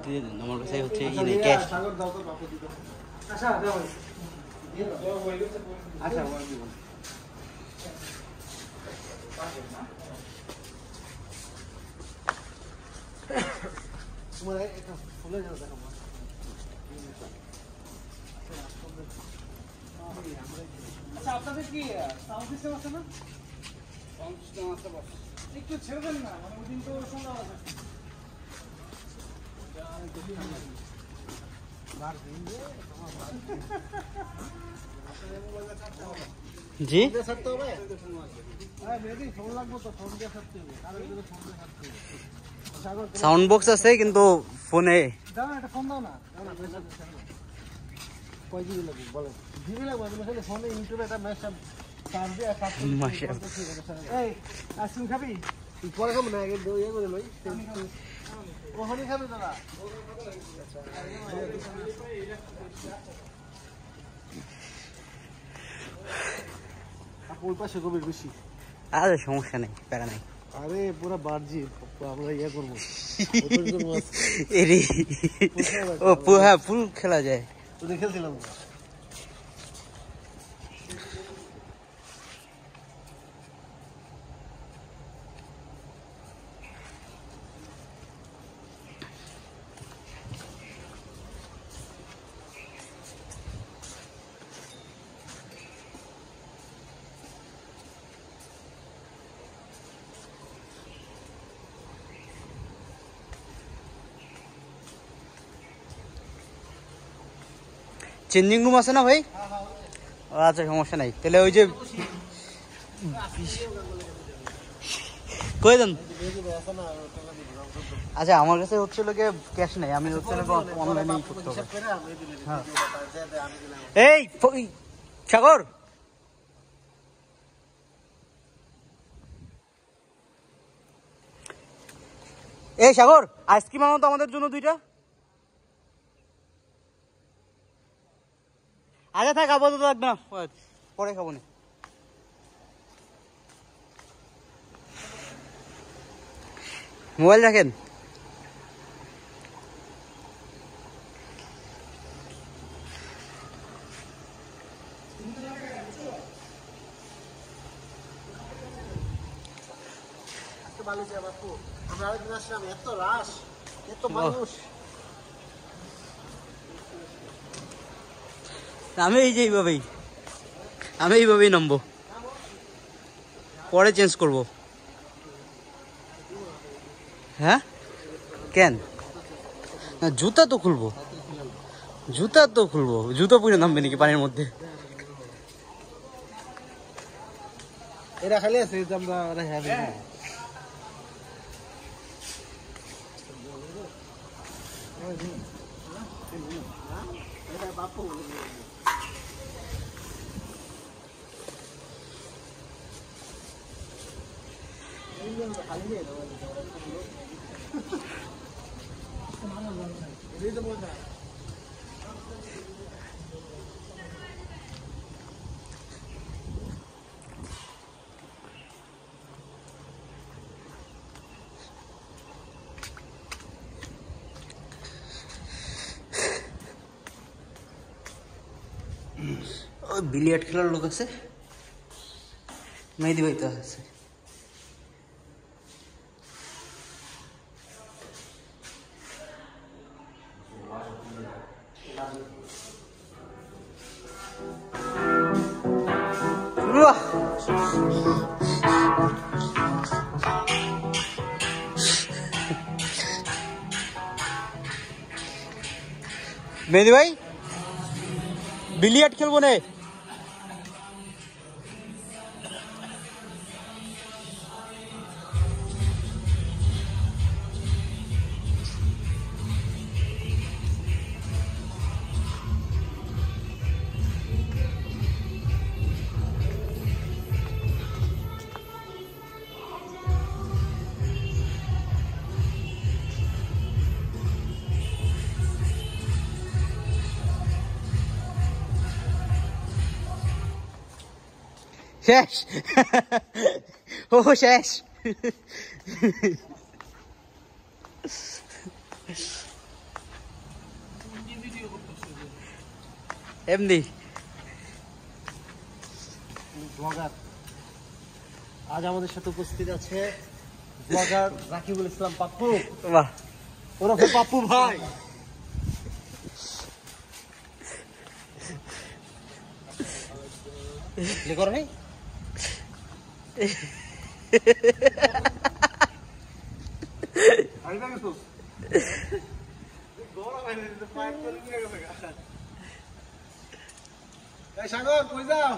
দিয়ে দেন আমার কাছে হচ্ছে ক্যাশ। আচ্ছা আপনাদের কি সাউন্ড সিস্টেম আছে না? সাউন্ড সিস্টেম আছে, একটু ছেড়ে দেন না, মানে ওই দিন তো শোনা আছে। জি সাউন্ড বক্স আছে কিন্তু ফোনে আইসক্রিম খাবি? পরে খাবো না, ইয়ে করে লই। ওখানে খাবে দাদা? ওই পাশে কবির বেশি। আরে সমস্যা নেই, প্যারা নাই। আরে পুরো বার্জি আমরা ইয়ে করবো। ও হ্যাঁ ফুল খেলা যায়। তো দেখেছিলাম চেঞ্জিং রুম আছে না ভাই? আচ্ছা সমস্যা নাই, তাহলে ওই যে কই দেন। আচ্ছা আমার কাছে হচ্ছে লোকে ক্যাশ নাই, আমি হচ্ছে অনলাইনেই করতে হবে। এই সাগর, এই সাগর আইসক্রিম আনো তো আমাদের জন্য 2টা। আগে থাক, আপাতত লাগবে না, পরে খাবো না। মোবাইল রাখেন। এত রাশ, এত মানুষ। আমি এইভাবেই নামবো, পরে চেঞ্জ করব। হ্যাঁ কেন? না জুতা তো খুলবো, জুতো পরে নামবে নাকি পানির মধ্যে? এরা খালি আছে আমরা বাপু ওই বিলিয়ার্ড খেলার লোক আছে, মেহেদি ভাই তো আছে। মেহেদি ভাই বিলিয়ার্ড খেলবো না? শেষ ও শেষ এমনি ব্লগার আজ আমাদের সাথে উপস্থিত আছে ব্লগার রাকিবুল ইসলাম পাপ্পু বাহ ওরফে পাপ্পু ভাই করে নেই সাগর কই যাও